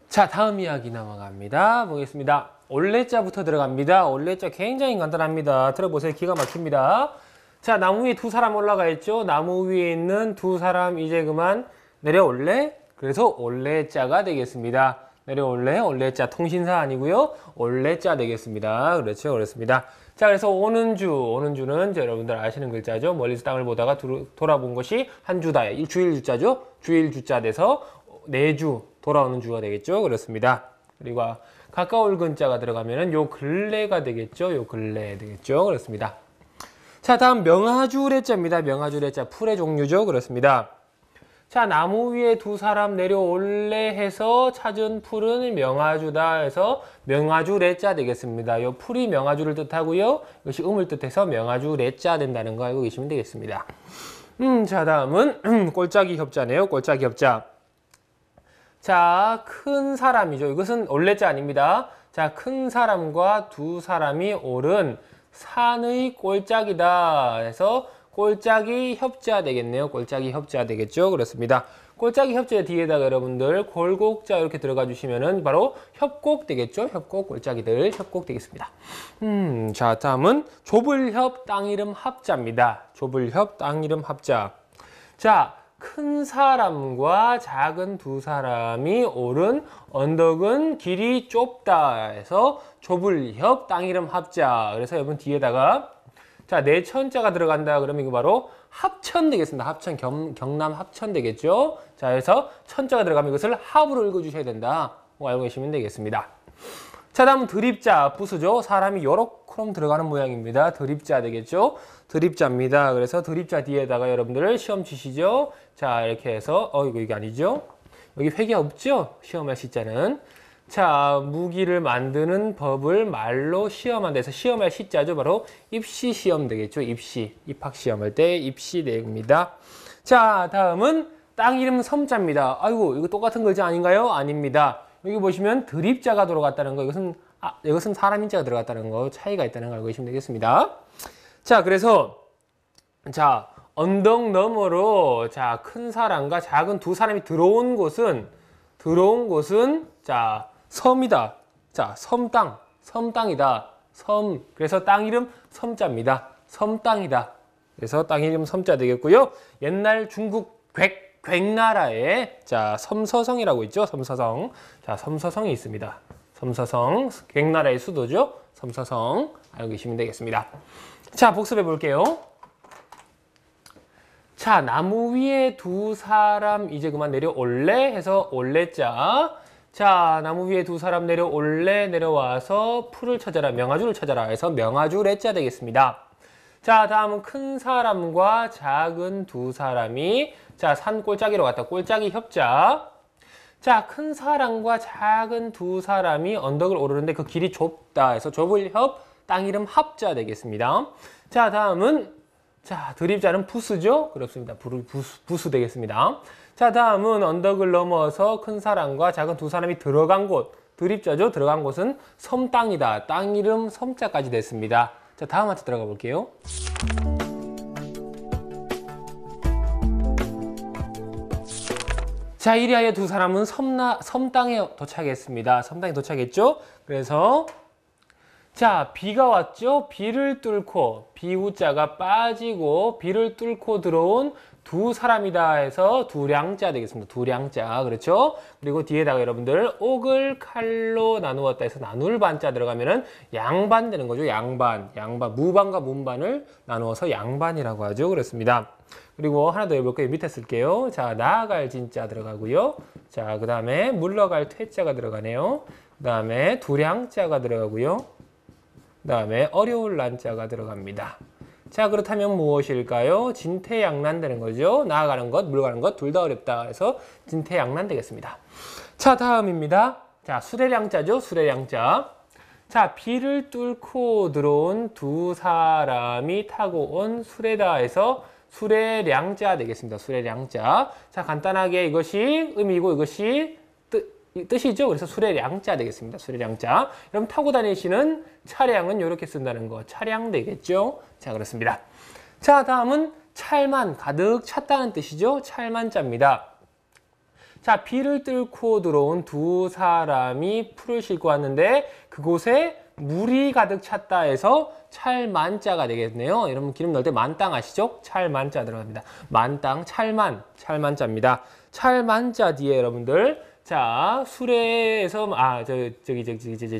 자, 다음 이야기 넘어갑니다. 보겠습니다. 올레자부터 들어갑니다. 올레자 굉장히 간단합니다. 들어보세요. 기가 막힙니다. 자, 나무 위에 두 사람 올라가 있죠. 나무 위에 있는 두 사람 이제 그만 내려올래? 그래서 올레자가 되겠습니다. 내려올래? 올레자 통신사 아니고요. 올레자 되겠습니다. 그렇죠. 그렇습니다. 자, 그래서 오는 주는 여러분들 아시는 글자죠. 멀리서 땅을 보다가 돌아본 것이 한 주다. 주일 주자죠. 주일 주자 돼서 내주 돌아오는 주가 되겠죠. 그렇습니다. 그리고 가까울 근자가 들어가면은 요 근래가 되겠죠. 요 근래 되겠죠. 그렇습니다. 자, 다음 명하주래자입니다. 명하주래자 풀의 종류죠. 그렇습니다. 자, 나무 위에 두 사람 내려올래 해서 찾은 풀은 명아주다 해서 명아주래자 되겠습니다. 요 풀이 명아주를 뜻하고요. 이것이 음을 뜻해서 명아주래자 된다는 거 알고 계시면 되겠습니다. 자, 다음은 꼴짝이 협자네요. 꼴짝이 협자. 자, 큰 사람이죠. 이것은 올레자 아닙니다. 자, 큰 사람과 두 사람이 오른 산의 꼴짝이다 해서 꼴짝이 협자 되겠네요. 꼴짝이 협자 되겠죠. 그렇습니다. 꼴짝이 협자 뒤에다가 여러분들 골곡자 이렇게 들어가 주시면은 바로 협곡 되겠죠. 협곡, 꼴짝이들 협곡 되겠습니다. 자, 다음은 좁을협 땅이름 합자입니다. 좁을협 땅이름 합자. 자, 큰 사람과 작은 두 사람이 오른 언덕은 길이 좁다 해서 좁을협 땅이름 합자. 그래서 여러분 뒤에다가 자, 내천자가 들어간다 그러면 이거 바로 합천 되겠습니다. 합천, 경남 합천 되겠죠. 자, 그래서 천자가 들어가면 이것을 합으로 읽어주셔야 된다. 알고 계시면 되겠습니다. 자, 다음은 드립자, 부수죠. 사람이 요렇게 들어가는 모양입니다. 드립자 되겠죠. 드립자입니다. 그래서 드립자 뒤에다가 여러분들 시험 치시죠. 자, 이렇게 해서 이게 아니죠. 여기 회계 없죠. 시험할 시자는. 자, 무기를 만드는 법을 말로 시험한다 해서 시험할 시자죠. 바로 입시시험 되겠죠. 입시, 입학시험할 때 입시 내용입니다. 자, 다음은 땅 이름 섬자입니다. 아이고, 이거 똑같은 글자 아닌가요? 아닙니다. 여기 보시면 드립자가 들어갔다는 거, 이것은 사람 인자가 들어갔다는 거, 차이가 있다는 걸 알고 계시면 되겠습니다. 자, 그래서, 자, 언덕 너머로, 자, 큰 사람과 작은 두 사람이 들어온 곳은, 자, 섬이다. 자, 섬땅이다. 섬. 그래서 땅 이름 섬자입니다. 섬땅이다. 그래서 땅 이름 섬자 되겠고요. 옛날 중국 괵나라에, 자, 섬서성이라고 있죠. 섬서성. 자, 섬서성이 있습니다. 섬서성. 괵나라의 수도죠. 섬서성. 알고 계시면 되겠습니다. 자, 복습해 볼게요. 자, 나무 위에 두 사람 이제 그만 내려올래 해서 올래자. 자, 나무 위에 두 사람 내려올래 내려와서 풀을 찾아라, 명아주를 찾아라 해서 명아주래자 되겠습니다. 자, 다음은 큰 사람과 작은 두 사람이, 자, 산 꼴짜기로 갔다. 꼴짜기 협자. 자, 큰 사람과 작은 두 사람이 언덕을 오르는데 그 길이 좁다 해서 좁을 협, 땅 이름 합자 되겠습니다. 자, 다음은, 자, 드립자는 부수죠? 그렇습니다. 부수 되겠습니다. 자, 다음은 언덕을 넘어서 큰 사람과 작은 두 사람이 들어간 곳, 드립자죠? 들어간 곳은 섬땅이다. 땅 이름 섬자까지 됐습니다. 자, 다음 한테 들어가 볼게요. 자, 이리하여 두 사람은 섬땅에 도착했습니다. 섬땅에 도착했죠? 그래서, 자, 비가 왔죠? 비를 뚫고, 비우자가 빠지고, 비를 뚫고 들어온 두 사람이다 해서 두량자 되겠습니다. 두량자. 그렇죠? 그리고 뒤에다가 여러분들 옥을 칼로 나누었다 해서 나눌 반자 들어가면은 양반 되는 거죠. 양반. 무반과 문반을 나누어서 양반이라고 하죠. 그렇습니다. 그리고 하나 더 해볼게요. 밑에 쓸게요. 자, 나아갈 진자 들어가고요. 자, 그 다음에 물러갈 퇴자가 들어가네요. 그 다음에 두량자가 들어가고요. 그 다음에 어려울 난자가 들어갑니다. 자, 그렇다면 무엇일까요? 진퇴양난 되는 거죠. 나아가는 것, 물러가는 것 둘 다 어렵다 해서 진퇴양난 되겠습니다. 자, 다음입니다. 자, 수레량자죠. 수레량자. 자, 비를 뚫고 들어온 두 사람이 타고 온 수레다 해서 수레량자 되겠습니다. 수레량자. 자, 간단하게 이것이 의미이고 이것이 뜻이죠. 그래서 수레량자 되겠습니다. 수레량자. 그럼 타고 다니시는 차량은 이렇게 쓴다는 거. 차량 되겠죠. 자, 그렇습니다. 자, 다음은 찰만, 가득 찼다는 뜻이죠. 찰만자입니다. 자, 비를 뚫고 들어온 두 사람이 풀을 싣고 왔는데 그곳에 물이 가득 찼다 해서 찰만자가 되겠네요. 여러분 기름 넣을 때 만땅 아시죠? 찰만자 들어갑니다. 만땅, 찰만자입니다. 찰만자 뒤에 여러분들 자, 수레에서,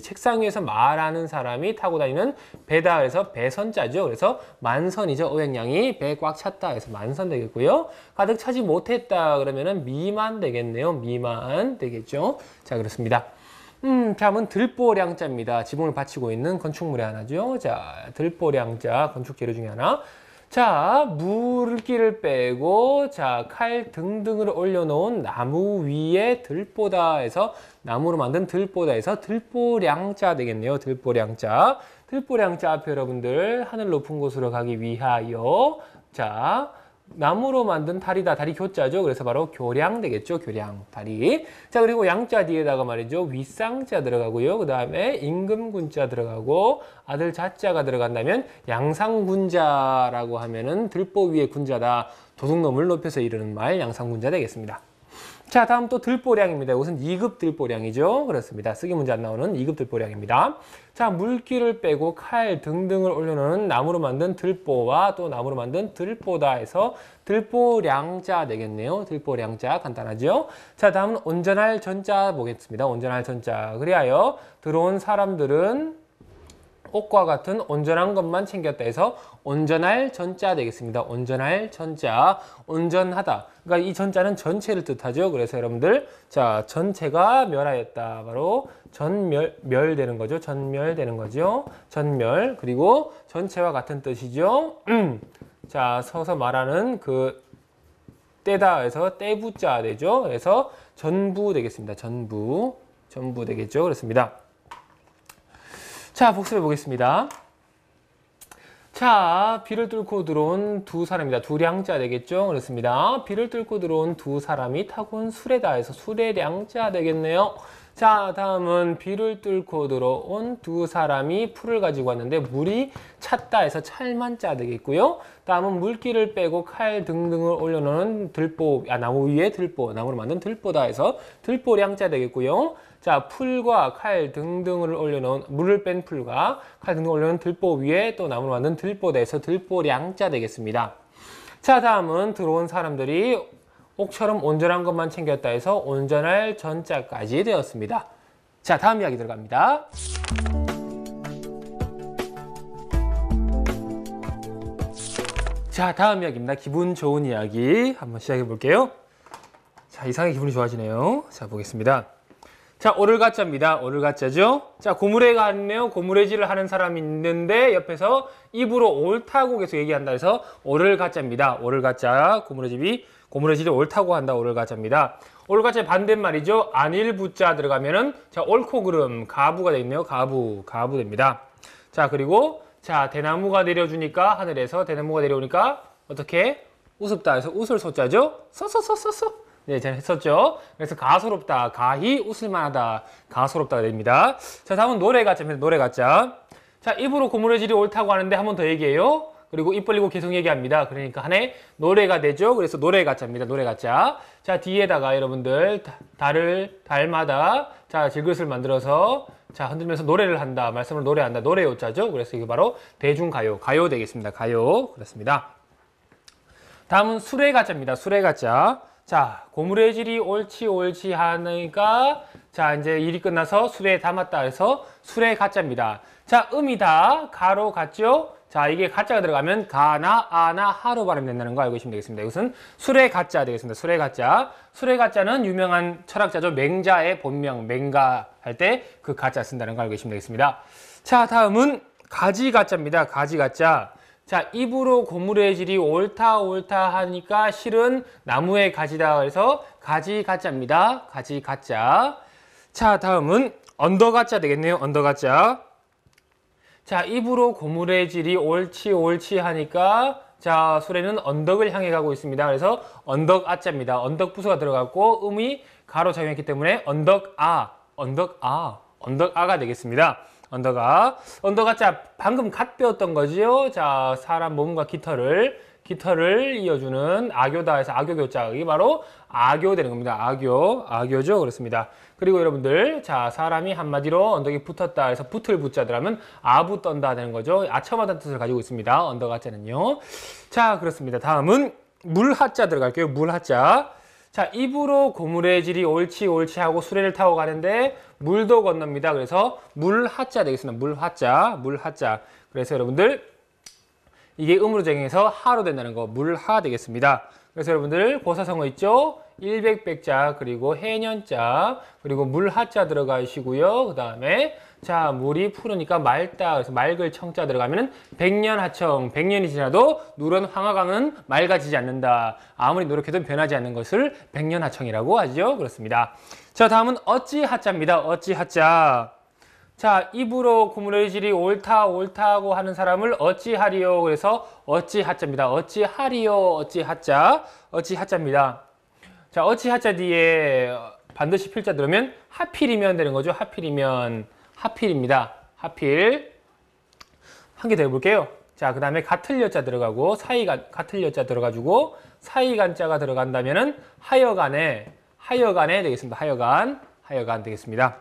책상 위에서 말하는 사람이 타고 다니는 배다 해서 배선자죠. 그래서 만선이죠. 어획량이 배 꽉 찼다 해서 만선 되겠고요. 가득 차지 못했다 그러면은 미만 되겠네요. 미만 되겠죠. 자, 그렇습니다. 다음은 들보량자입니다. 지붕을 받치고 있는 건축물의 하나죠. 자, 들보량자, 건축 재료 중에 하나. 자, 물기를 빼고, 자, 칼 등등을 올려놓은 나무 위에 들보다 해서, 나무로 만든 들보다 해서 들보량자 되겠네요. 들보량자. 들보량자 앞에 여러분들, 하늘 높은 곳으로 가기 위하여, 자, 나무로 만든 다리다. 다리 교자죠. 그래서 바로 교량 되겠죠. 교량, 다리. 자, 그리고 양자 뒤에다가 말이죠. 윗상자 들어가고요. 그 다음에 임금군자 들어가고 아들 자자가 들어간다면 양상군자라고 하면은 들보 위에 군자다. 도둑놈을 높여서 이르는 말 양상군자 되겠습니다. 자, 다음 또 들보량입니다. 이것은 2급 들보량이죠. 그렇습니다. 쓰기 문제 안 나오는 2급 들보량입니다. 자, 물기를 빼고 칼 등등을 올려놓은 나무로 만든 들보와 또 나무로 만든 들보다 해서 들보량자 되겠네요. 들보량자 간단하죠. 자, 다음은 온전할 전자 보겠습니다. 온전할 전자. 그리하여 들어온 사람들은 옷과 같은 온전한 것만 챙겼다 해서 온전할 전자 되겠습니다. 온전할 전자, 온전하다. 그러니까 이 전자는 전체를 뜻하죠. 그래서 여러분들, 자, 전체가 멸하였다. 바로 멸되는 거죠. 전멸되는 거죠. 전멸. 그리고 전체와 같은 뜻이죠. 자, 서서 말하는 그 때다 해서 때부자 되죠. 그래서 전부 되겠습니다. 전부 되겠죠. 그렇습니다. 자, 복습해 보겠습니다. 자, 비를 뚫고 들어온 두 사람이다. 두량자 되겠죠? 그렇습니다. 비를 뚫고 들어온 두 사람이 타고 온 수레다 해서 수레량자 되겠네요. 자, 다음은 비를 뚫고 들어온 두 사람이 풀을 가지고 왔는데 물이 찼다 해서 찰만자 되겠고요. 다음은 물기를 빼고 칼 등등을 올려놓은 들보, 나무 위에 들보, 나무로 만든 들보다 해서 들보량자 되겠고요. 자, 풀과 칼 등등을 올려놓은, 물을 뺀 풀과 칼 등등을 올려놓은 들보 위에 또 나무로 만든 들보다 해서 들보량자 되겠습니다. 자, 다음은 들어온 사람들이 옥처럼 온전한 것만 챙겼다 해서 온전할 전자까지 되었습니다. 자, 다음 이야기 들어갑니다. 자, 다음 이야기입니다. 기분 좋은 이야기 한번 시작해 볼게요. 자, 이상하게 기분이 좋아지네요. 자, 보겠습니다. 자, 오를가짜입니다. 오를가짜죠? 자, 고무래가 있네요. 고무래질을 하는 사람이 있는데 옆에서 입으로 옳다고 계속 얘기한다 해서 오를가짜입니다. 오를가짜, 고무래질이 옳다고 한다. 오를가짜입니다. 오를가짜의 반대말이죠. 안일부자 들어가면은 자, 옳고 그름, 가부가 되겠네요. 가부 됩니다. 자, 그리고 자, 대나무가 내려주니까 하늘에서 대나무가 내려오니까 어떻게? 우습다 해서 웃을 소자죠? 써써써써써. 네, 제가 했었죠. 그래서 가소롭다, 가히 웃을만하다, 가소롭다가 됩니다. 자, 다음은 노래가짜입니다. 노래가짜. 자, 입으로 고무래질이 옳다고 하는데 한 번 더 얘기해요. 그리고 입 벌리고 계속 얘기합니다. 그러니까 한해 노래가 되죠. 그래서 노래가짜입니다. 노래가짜. 자, 뒤에다가 여러분들 달마다 자, 질그릇을 만들어서 자, 흔들면서 노래를 한다. 말씀을 노래한다. 노래요자죠. 그래서 이게 바로 대중가요. 가요 되겠습니다. 가요. 그렇습니다. 다음은 수레가짜입니다. 수레가짜. 자, 고무래질이 옳지 하니까 자, 이제 일이 끝나서 수레에 담았다 해서 수레가짜입니다. 자, 음이다. 가로 같죠? 자, 이게 가짜가 들어가면 가나, 아나, 하로 발음이 된다는 거 알고 계시면 되겠습니다. 이것은 수레가짜 되겠습니다. 수레가짜. 수레가짜는 유명한 철학자죠. 맹자의 본명, 맹가 할 때 그 가짜 쓴다는 거 알고 계시면 되겠습니다. 자, 다음은 가지가짜입니다. 가지가짜. 자, 입으로 고무래질이 옳다 하니까 실은 나무의 가지다. 그래서 가지가짜입니다. 가지가짜. 자, 다음은 언더가짜 되겠네요. 언더가짜. 자, 입으로 고무래질이 옳지 하니까 자, 수레는 언덕을 향해 가고 있습니다. 그래서 언덕아자입니다. 언덕 부수가 들어갔고 음이 가로 작용했기 때문에 언덕아가 되겠습니다. 언덕아자 방금 갓 배웠던 거지요. 자, 사람 몸과 깃털을 이어주는 악교다 해서 악교교자. 이게 바로 악교 되는 겁니다. 악교죠. 그렇습니다. 그리고 여러분들, 자, 사람이 한마디로 언덕이 붙었다 해서 붙을 붙자들 하면 아부 떤다 되는 거죠. 아첨하다는 뜻을 가지고 있습니다. 언덕아자는요. 자, 그렇습니다. 다음은 물하자 들어갈게요. 물하자. 자, 입으로 고무래질이 옳지 하고 수레를 타고 가는데 물도 건넙니다. 그래서 물하자 되겠습니다. 물하자. 그래서 여러분들 이게 음으로 적용해서 하로 된다는 거 물하 되겠습니다. 그래서 여러분들 고사성어 있죠? 일백백자 그리고 해년자 그리고 물하자 들어가시고요. 그 다음에 자, 물이 푸르니까 맑다. 그래서 맑을 청자 들어가면은 백년하청. 100년이 지나도 누런 황하강은 맑아지지 않는다. 아무리 노력해도 변하지 않는 것을 백년하청이라고 하죠. 그렇습니다. 자, 다음은 어찌하자입니다. 어찌하자. 자, 입으로 고무래질이 옳다고 하는 사람을 어찌하리요. 그래서 어찌하자입니다. 어찌하자입니다. 자, 어찌하자 뒤에 반드시 필자 들으면 하필이면 되는 거죠. 하필입니다. 하필. 한 개 더 해볼게요. 자, 그 다음에 같을 여자 들어가고 같을 여자 들어가지고 사이간자가 들어간다면은 하여간에 되겠습니다. 하여간 되겠습니다.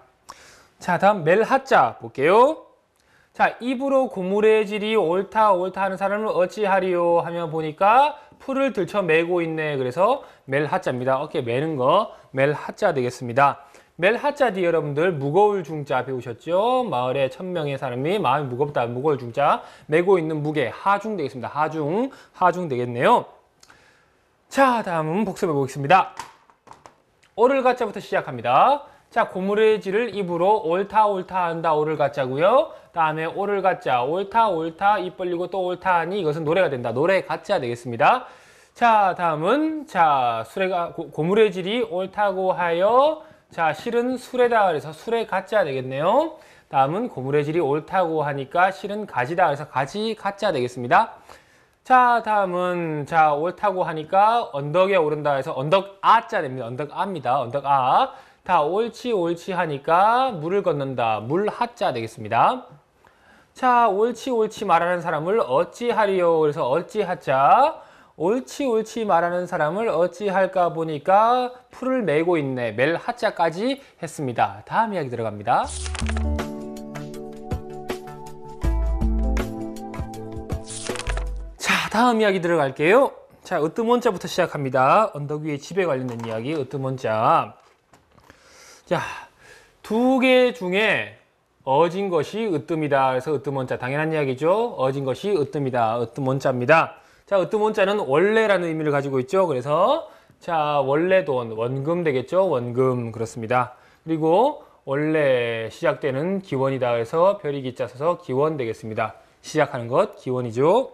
자, 다음 멜하자 볼게요. 자, 입으로 고무래질이 옳다 하는 사람을 어찌하리요 하면 보니까 풀을 들쳐 매고 있네. 그래서 멜하자입니다. 어깨 매는 거 멜하자 되겠습니다. 멜하자 뒤 여러분들 무거울 중자 배우셨죠? 마을에 1000명의 사람이 마음이 무겁다. 무거울 중자 매고 있는 무게 하중 되겠습니다. 하중 되겠네요. 자, 다음은 복습해 보겠습니다. 오를 가짜부터 시작합니다. 자, 고무래질을 입으로 옳다 한다. 오를 가짜고요. 다음에 오를 가짜 옳다 입 벌리고 또 옳다 하니 이것은 노래가 된다. 노래 가짜 되겠습니다. 자, 다음은 자, 고무래질이 옳다고 하여 자, 실은 수레다. 그래서 수레 가짜 되겠네요. 다음은 고물의 질이 옳다고 하니까 실은 가지다. 그래서 가지, 가짜 되겠습니다. 자, 다음은 자 옳다고 하니까 언덕에 오른다 해서 언덕 아자 됩니다. 언덕 아입니다. 언덕 아. 다 옳지 옳지 하니까 물을 건넌다. 물 하자 되겠습니다. 자, 옳지 옳지 말하는 사람을 어찌하리요. 그래서 어찌하자. 옳지 옳지 말하는 사람을 어찌할까 보니까 풀을 메고 있네. 멜 하자까지 했습니다. 다음 이야기 들어갑니다. 자, 다음 이야기 들어갈게요. 자, 으뜸원자부터 시작합니다. 언덕 위에 집에 관련된 이야기, 으뜸원자. 자, 두 개 중에 어진 것이 으뜸이다. 그래서 으뜸원자 당연한 이야기죠. 어진 것이 으뜸이다. 으뜸원자입니다. 자, 으뜸원자는 원래라는 의미를 가지고 있죠. 그래서 자, 원래 돈, 원금 되겠죠. 원금 그렇습니다. 그리고 원래 시작되는 기원이다. 그래서 별이 기자 써서 기원 되겠습니다. 시작하는 것 기원이죠.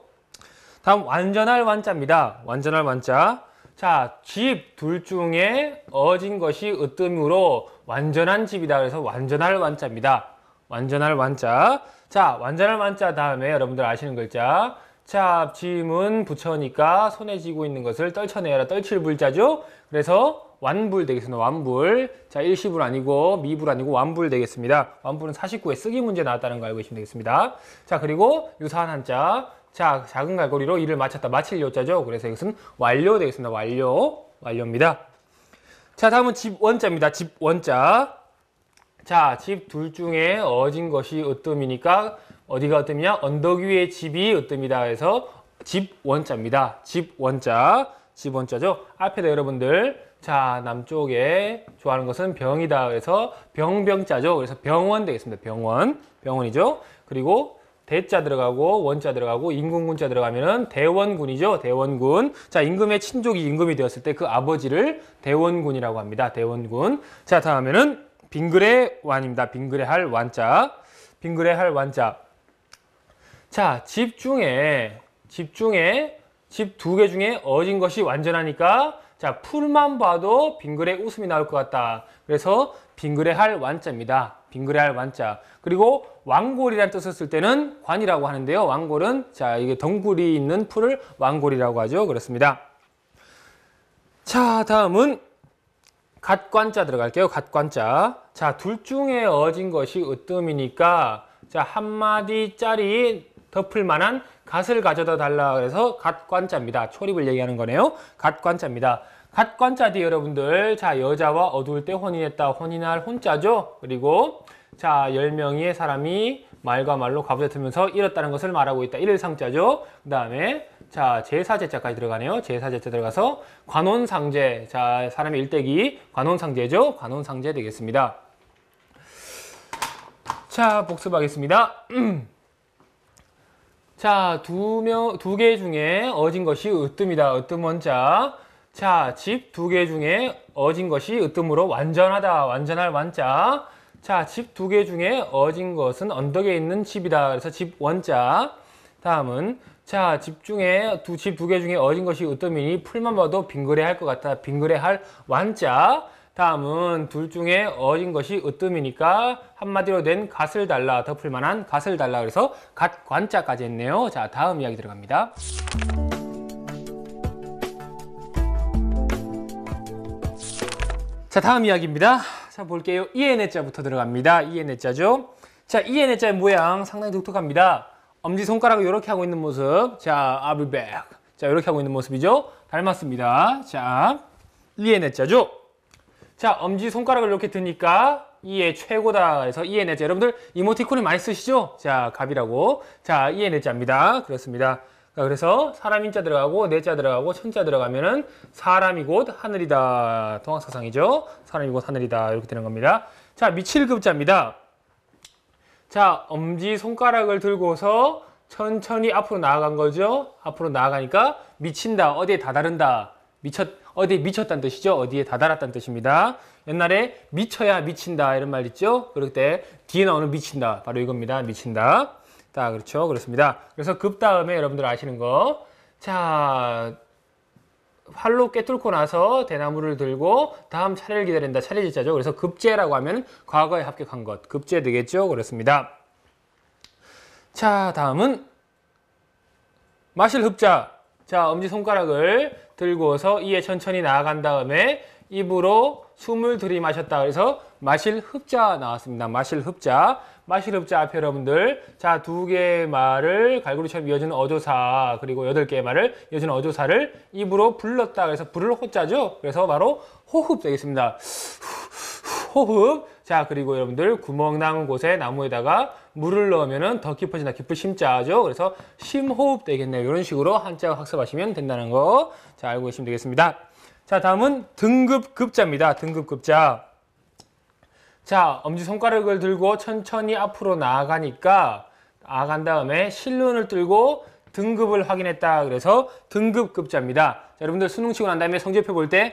다음 완전할 완자입니다. 완전할 완자. 자, 집 둘 중에 어진 것이 으뜸으로 완전한 집이다. 그래서 완전할 완자입니다. 완전할 완자. 자, 완전할 완자 다음에 여러분들 아시는 글자. 자, 짐은 부처니까 손에 쥐고 있는 것을 떨쳐내라. 떨칠 불자죠. 그래서 완불 되겠습니다. 완불. 자, 일시불 아니고 미불 아니고 완불 되겠습니다. 완불은 49에 쓰기 문제 나왔다는 거 알고 계시면 되겠습니다. 자, 그리고 유사한 한자. 자, 작은 갈고리로 일을 마쳤다. 마칠 요자죠. 그래서 이것은 완료 되겠습니다. 완료. 완료입니다. 자, 다음은 집 원자입니다. 집 원자. 자, 집 둘 중에 어진 것이 으뜸이니까 어디가 으뜸이냐? 언덕 위에 집이 으뜸이다. 해서 집 원자입니다. 집 원자. 집 원자죠. 앞에다 여러분들 자, 남쪽에 좋아하는 것은 병이다. 그래서 병자죠. 그래서 병원 되겠습니다. 병원. 병원이죠. 그리고 대자 들어가고 원자 들어가고 임금군자 들어가면은 대원군이죠. 대원군. 자, 임금의 친족이 임금이 되었을 때 그 아버지를 대원군이라고 합니다. 대원군. 자, 다음에는 빙그레 완입니다. 빙그레 할 완자. 빙그레 할 완자. 자, 집 두 개 중에 어진 것이 완전하니까 자, 풀만 봐도 빙그레 웃음이 나올 것 같다. 그래서 빙그레 할 완자입니다. 빙그레 할 완자. 그리고 왕골이라는 뜻을 쓸 때는 관이라고 하는데요. 왕골은 자, 이게 덩굴이 있는 풀을 왕골이라고 하죠. 그렇습니다. 자, 다음은 갓관자 들어갈게요. 갓관자. 자, 둘 중에 어진 것이 으뜸이니까 자, 한마디짜리 덮을 만한 갓을 가져다 달라. 그래서 갓관자입니다. 초립을 얘기하는 거네요. 갓관자입니다. 갓관자 뒤에 여러분들 자, 여자와 어두울 때 혼인했다. 혼인할 혼자죠. 그리고 자, 10명의 사람이 말과 말로 가부잡으면서 잃었다는 것을 말하고 있다. 일일상자죠. 그 다음에 자, 제사제자까지 들어가네요. 제사제자 들어가서 관혼상제. 자, 사람의 일대기 관혼상제죠. 관혼상제 되겠습니다. 자, 복습하겠습니다. 자, 두 개 중에 어진 것이 으뜸이다. 으뜸원자. 자, 집 두 개 중에 어진 것이 으뜸으로 완전하다. 완전할 완자. 자, 집 두 개 중에 어진 것은 언덕에 있는 집이다. 그래서 집 원자. 다음은 자, 집 두 개 중에 어진 것이 으뜸이니 풀만 봐도 빙그레 할 것 같다. 빙그레 할 완자. 다음은 둘 중에 어진 것이 으뜸이니까 한마디로 된 갓을 달라. 덮을 만한 갓을 달라. 그래서 갓 관자까지 했네요. 자, 다음 이야기 들어갑니다. 자, 다음 이야기입니다. 자, 볼게요. 이에네자부터 들어갑니다. 이에네자죠. 자, 이에네자의 모양 상당히 독특합니다. 엄지손가락을 이렇게 하고 있는 모습. 자, I'll be back. 자, 이렇게 하고 있는 모습이죠. 닮았습니다. 자, 이에네자죠. 자, 엄지손가락을 이렇게 드니까 이에 최고다. 그래서 이에네자. 여러분들 이모티콘을 많이 쓰시죠? 자, 갑이라고. 자, 이에네자입니다. 그렇습니다. 그래서 사람 인자 들어가고 내자 들어가고 천자 들어가면은 사람이 곧 하늘이다. 동학사상이죠. 사람이 곧 하늘이다. 이렇게 되는 겁니다. 자, 미칠급자입니다. 자, 엄지손가락을 들고서 천천히 앞으로 나아간 거죠. 앞으로 나아가니까 미친다. 어디에 다다른다. 어디에 미쳤다는 뜻이죠. 어디에 다다랐다는 뜻입니다. 옛날에 미쳐야 미친다 이런 말 있죠. 그럴 때 뒤에 나오는 미친다. 바로 이겁니다. 미친다. 자, 그렇죠. 그렇습니다. 그래서 급 다음에 여러분들 아시는 거. 자, 활로 꿰뚫고 나서 대나무를 들고 다음 차례를 기다린다. 차례지자죠. 그래서 급제라고 하면 과거에 합격한 것. 급제 되겠죠. 그렇습니다. 자, 다음은 마실 흡자. 자, 엄지손가락을 들고서 이에 천천히 나아간 다음에 입으로 숨을 들이마셨다. 그래서 마실 흡자 나왔습니다. 마실 흡자. 마실 흡자 앞에 여러분들, 자, 2개의 말을 갈고리처럼 이어지는 어조사, 그리고 8개의 말을 이어지는 어조사를 입으로 불렀다. 그래서 부를 호자죠. 그래서 바로 호흡 되겠습니다. 호흡. 자, 그리고 여러분들 구멍 난 곳에 나무에다가 물을 넣으면 더 깊어진다. 깊을 심자죠. 그래서 심호흡 되겠네요. 이런 식으로 한자 학습하시면 된다는 거, 자, 알고 계시면 되겠습니다. 자, 다음은 등급급자입니다. 등급급자. 자, 엄지손가락을 들고 천천히 앞으로 나아가니까, 나아간 다음에 실눈을 뜨고 등급을 확인했다. 그래서 등급급자입니다. 자, 여러분들 수능 치고 난 다음에 성적표 볼 때